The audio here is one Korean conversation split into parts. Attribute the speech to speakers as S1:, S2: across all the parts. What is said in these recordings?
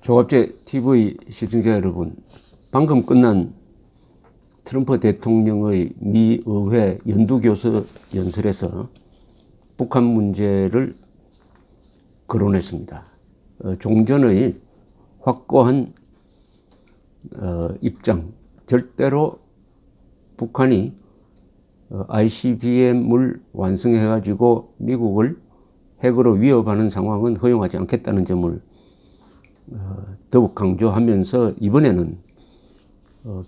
S1: 조갑제 TV 시청자 여러분, 방금 끝난 트럼프 대통령의 미 의회 연두교수 연설에서 북한 문제를 거론했습니다. 종전의 확고한 입장, 절대로 북한이 ICBM을 완성해가지고 미국을 핵으로 위협하는 상황은 허용하지 않겠다는 점을 더욱 강조하면서 이번에는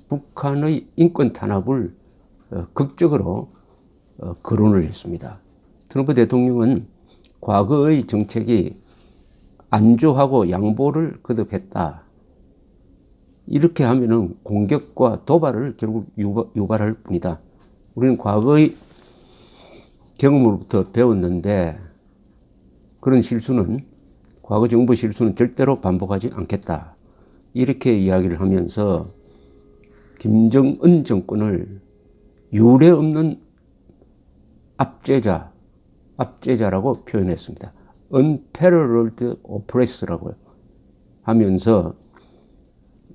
S1: 북한의 인권 탄압을 극적으로 거론을 했습니다. 트럼프 대통령은 과거의 정책이 안주하고 양보를 거듭했다. 이렇게 하면은 공격과 도발을 결국 유발할 뿐이다. 우리는 과거의 경험으로부터 배웠는데 그런 실수는, 과거 정부 실수는 절대로 반복하지 않겠다. 이렇게 이야기를 하면서 김정은 정권을 유례없는 압제자라고 표현했습니다. Unparalleled oppressor라고 하면서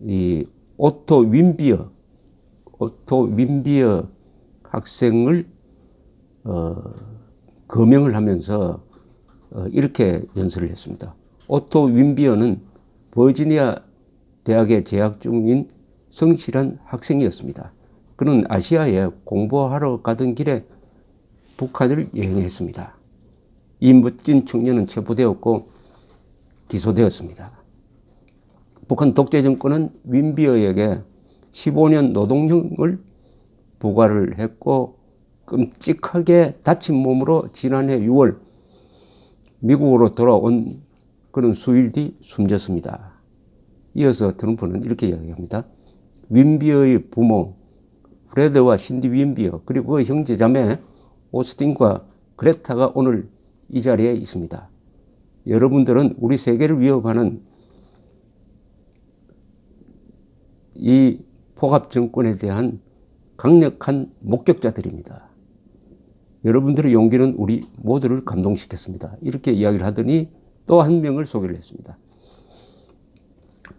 S1: 이 오토 윈비어 학생을 거명을 하면서 이렇게 연설을 했습니다. 오토 윈비어는 버지니아 대학에 재학 중인 성실한 학생이었습니다. 그는 아시아에 공부하러 가던 길에 북한을 여행했습니다. 이 멋진 청년은 체포되었고 기소되었습니다. 북한 독재 정권은 윈비어에게 15년 노동형을 부과를 했고 끔찍하게 다친 몸으로 지난해 6월 미국으로 돌아온 그런 수일 뒤 숨졌습니다. 이어서 트럼프는 이렇게 이야기합니다. 윈비어의 부모 프레드와 신디 윈비어, 그리고 그 형제자매 오스틴과 그레타가 오늘 이 자리에 있습니다. 여러분들은 우리 세계를 위협하는 이 포갑 정권에 대한 강력한 목격자들입니다. 여러분들의 용기는 우리 모두를 감동시켰습니다. 이렇게 이야기를 하더니 또 한 명을 소개를 했습니다.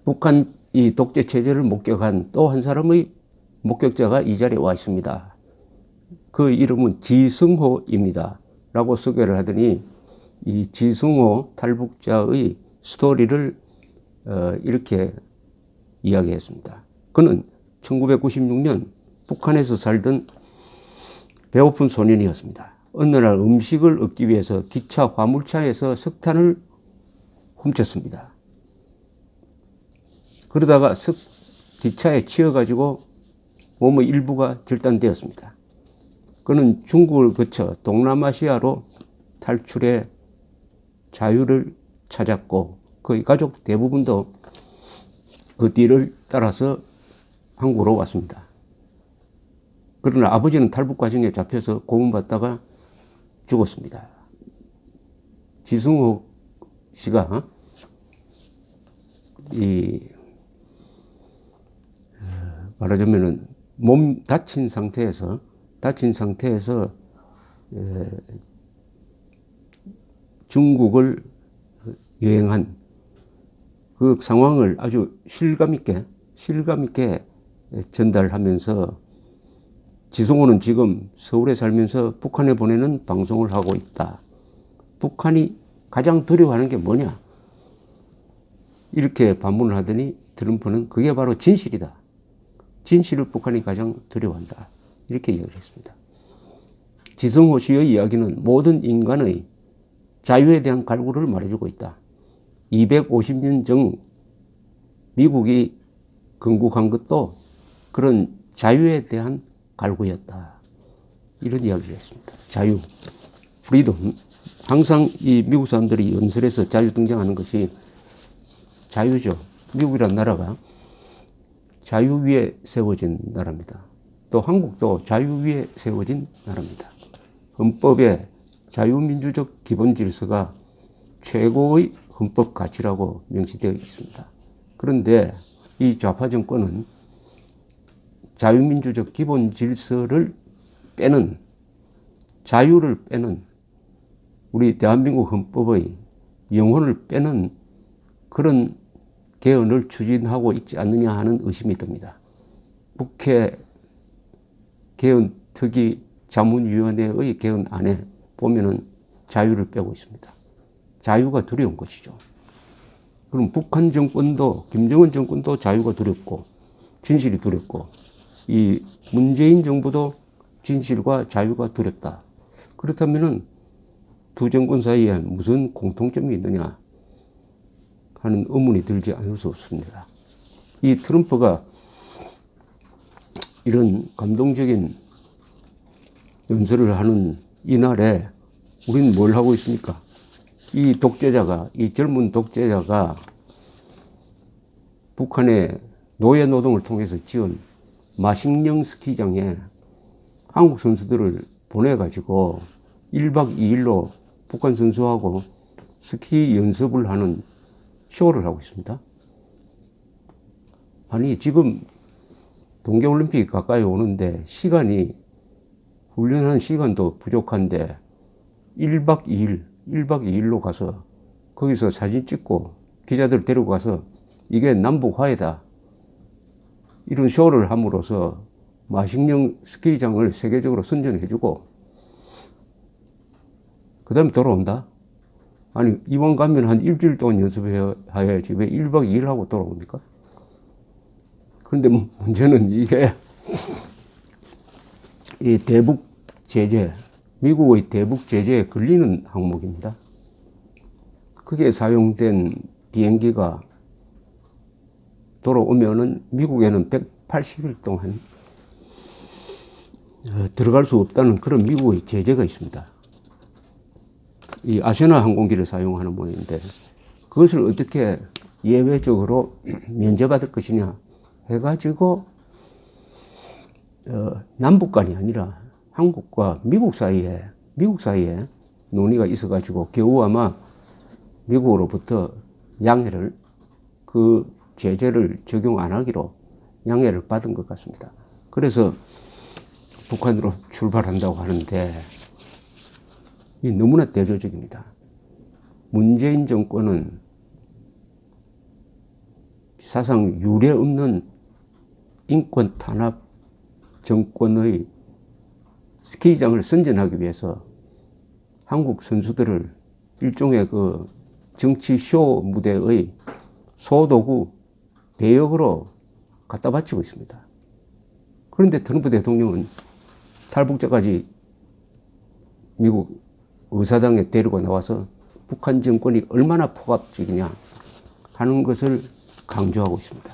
S1: 북한 이 독재 체제를 목격한 또 한 사람의 목격자가 이 자리에 와 있습니다. 그 이름은 지승호입니다. 라고 소개를 하더니 이 지승호 탈북자의 스토리를 이렇게 이야기했습니다. 그는 1996년 북한에서 살던 배고픈 소년이었습니다. 어느 날 음식을 얻기 위해서 기차 화물차에서 석탄을 훔쳤습니다. 그러다가 기차에 치여가지고 몸의 일부가 절단되었습니다. 그는 중국을 거쳐 동남아시아로 탈출해 자유를 찾았고 그의 가족 대부분도 그 뒤를 따라서 한국으로 왔습니다. 그러나 아버지는 탈북 과정에 잡혀서 고문받다가 죽었습니다. 지승호 씨가 말하자면은 몸 다친 상태에서 중국을 여행한 그 상황을 아주 실감 있게 전달하면서 지승호는 지금 서울에 살면서 북한에 보내는 방송을 하고 있다. 북한이 가장 두려워하는 게 뭐냐? 이렇게 반문을 하더니 트럼프는 그게 바로 진실이다. 진실을 북한이 가장 두려워한다. 이렇게 이야기를 했습니다. 지승호 씨의 이야기는 모든 인간의 자유에 대한 갈구를 말해주고 있다. 250년 전 미국이 건국한 것도 그런 자유에 대한 갈구였다. 이런 이야기를 했습니다. 자유, 프리덤. 항상 이 미국 사람들이 연설에서 자유 등장하는 것이 자유죠. 미국이라는 나라가 자유 위에 세워진 나라입니다. 또 한국도 자유 위에 세워진 나라입니다. 헌법에 자유민주적 기본 질서가 최고의 헌법 가치라고 명시되어 있습니다. 그런데 이 좌파 정권은 자유민주적 기본 질서를 빼는, 자유를 빼는, 우리 대한민국 헌법의 영혼을 빼는 그런 개헌을 추진하고 있지 않느냐 하는 의심이 듭니다. 국회 개헌특위 자문위원회의 개헌안에 보면은 자유를 빼고 있습니다. 자유가 두려운 것이죠. 그럼 북한 정권도, 김정은 정권도 자유가 두렵고 진실이 두렵고 이 문재인 정부도 진실과 자유가 두렵다. 그렇다면은 두 정권 사이에 무슨 공통점이 있느냐 하는 의문이 들지 않을 수 없습니다. 이 트럼프가 이런 감동적인 연설을 하는 이날에 우리는 뭘 하고 있습니까? 이 독재자가, 이 젊은 독재자가 북한의 노예 노동을 통해서 지은 마식령 스키장에 한국 선수들을 보내가지고 1박 2일로 북한 선수하고 스키 연습을 하는 쇼를 하고 있습니다. 아니, 지금 동계올림픽이 가까이 오는데 훈련한 시간도 부족한데 1박 2일로 가서 거기서 사진 찍고 기자들 데리고 가서 이게 남북 화해다. 이런 쇼를 함으로써 마식령 스키장을 세계적으로 선전해주고 그 다음에 돌아온다? 아니, 이번 가면 한 일주일 동안 연습해야지 왜 1박 2일 하고 돌아옵니까? 그런데 문제는 이게 이 대북 제재, 미국의 대북 제재에 걸리는 항목입니다. 그게 사용된 비행기가 돌아오면은 미국에는 180일 동안 들어갈 수 없다는 그런 미국의 제재가 있습니다. 이 아시아나 항공기를 사용하는 모양인데 그것을 어떻게 예외적으로 면제받을 것이냐 해가지고 남북 간이 아니라 한국과 미국 사이에 논의가 있어가지고 겨우 아마 미국으로부터 양해를 그 제재를 적용 안 하기로 양해를 받은 것 같습니다. 그래서 북한으로 출발한다고 하는데 이 너무나 대조적입니다. 문재인 정권은 사상 유례 없는 인권 탄압 정권의 스키장을 선전하기 위해서 한국 선수들을 일종의 그 정치 쇼 무대의 소도구 배역으로 갖다 바치고 있습니다. 그런데 트럼프 대통령은 탈북자까지 미국 의사당에 데리고 나와서 북한 정권이 얼마나 폭압적이냐 하는 것을 강조하고 있습니다.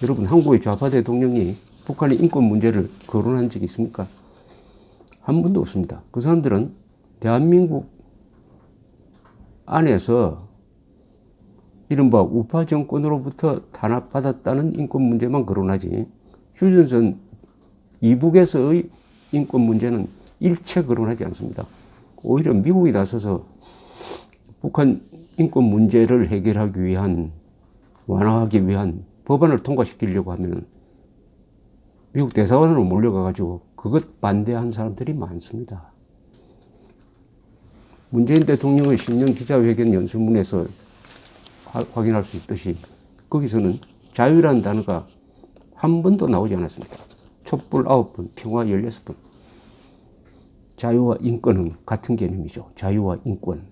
S1: 여러분, 한국의 좌파 대통령이 북한의 인권 문제를 거론한 적이 있습니까? 한 번도 없습니다. 그 사람들은 대한민국 안에서 이른바 우파 정권으로부터 탄압받았다는 인권 문제만 거론하지 휴전선 이북에서의 인권 문제는 일체 거론하지 않습니다. 오히려 미국이 나서서 북한 인권 문제를 해결하기 위한, 완화하기 위한 법안을 통과시키려고 하면 미국 대사관으로 몰려가가지고 그것 반대한 사람들이 많습니다. 문재인 대통령의 신년 기자회견 연설문에서 확인할 수 있듯이 거기서는 자유라는 단어가 한 번도 나오지 않았습니다. 촛불 9번, 평화 16번. 자유와 인권은 같은 개념이죠. 자유와 인권.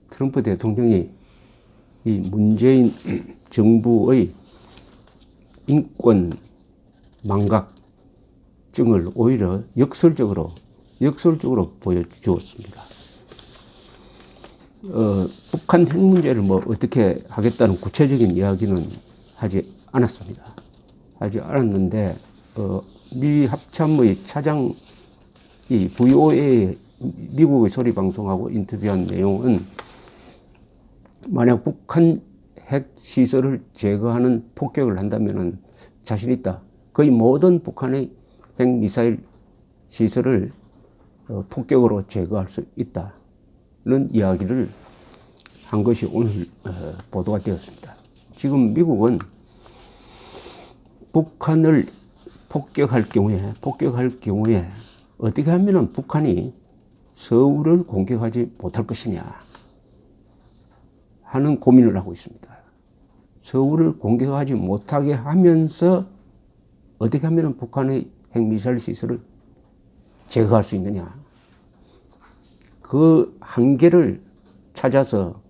S1: 트럼프 대통령이 이 문재인 정부의 인권 망각증을 오히려 역설적으로 보여주었습니다. 북한 핵 문제를 뭐 어떻게 하겠다는 구체적인 이야기는 하지 않았습니다. 하지 않았는데 미 합참의 차장 이 VOA 미국의 소리 방송하고 인터뷰한 내용은 만약 북한 핵 시설을 제거하는 폭격을 한다면은 자신 있다. 거의 모든 북한의 핵 미사일 시설을 폭격으로 제거할 수 있다는 이야기를 한 것이 오늘 보도가 되었습니다. 지금 미국은 북한을 폭격할 경우에 어떻게 하면 북한이 서울을 공격하지 못할 것이냐 하는 고민을 하고 있습니다. 서울을 공격하지 못하게 하면서 어떻게 하면 북한의 핵미사일 시설을 제거할 수 있느냐. 그 한계를 찾아서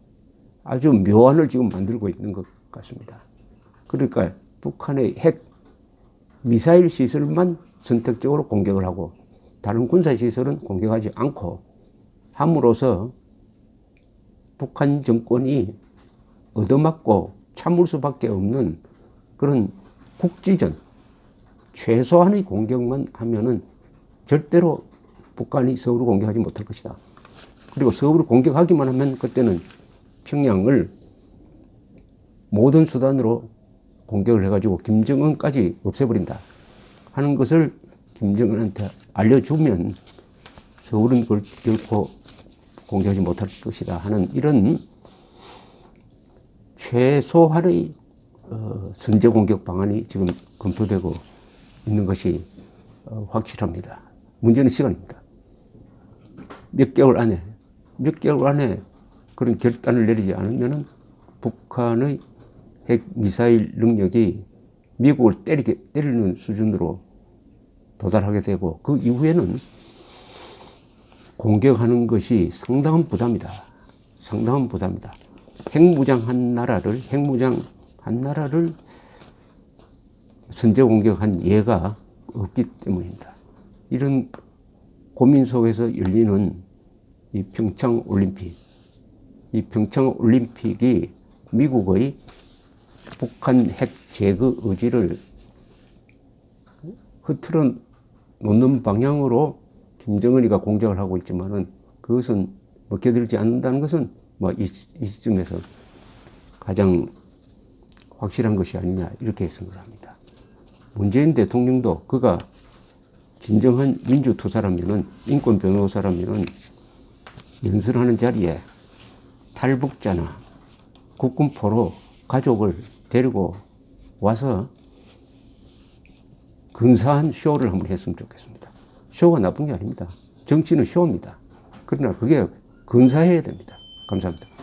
S1: 아주 묘안을 지금 만들고 있는 것 같습니다. 그러니까 북한의 핵 미사일 시설만 선택적으로 공격을 하고 다른 군사 시설은 공격하지 않고 함으로써 북한 정권이 얻어맞고 참을 수밖에 없는 그런 국지전, 최소한의 공격만 하면은 절대로 북한이 서울을 공격하지 못할 것이다. 그리고 서울을 공격하기만 하면 그때는 평양을 모든 수단으로 공격을 해가지고 김정은까지 없애버린다 하는 것을 김정은한테 알려주면 서울은 그걸 결코 공격하지 못할 것이다 하는 이런 최소한의 선제 공격 방안이 지금 검토되고 있는 것이 확실합니다. 문제는 시간입니다. 몇 개월 안에 그런 결단을 내리지 않으면 북한의 핵 미사일 능력이 미국을 때리는 수준으로 도달하게 되고 그 이후에는 공격하는 것이 상당한 부담이다. 핵무장 한 나라를 선제 공격한 예가 없기 때문입니다. 이런 고민 속에서 열리는 이 평창 올림픽이 미국의 북한 핵 제거 의지를 흐트러 놓는 방향으로 김정은이가 공작을 하고 있지만은 그것은 먹혀들지 않는다는 것은 이 시점에서 가장 확실한 것이 아니냐 이렇게 생각합니다. 문재인 대통령도 그가 진정한 민주투사라면은 인권 변호사라면은 연설하는 자리에 탈북자나 국군포로 가족을 데리고 와서 근사한 쇼를 한번 했으면 좋겠습니다. 쇼가 나쁜 게 아닙니다. 정치는 쇼입니다. 그러나 그게 근사해야 됩니다. 감사합니다.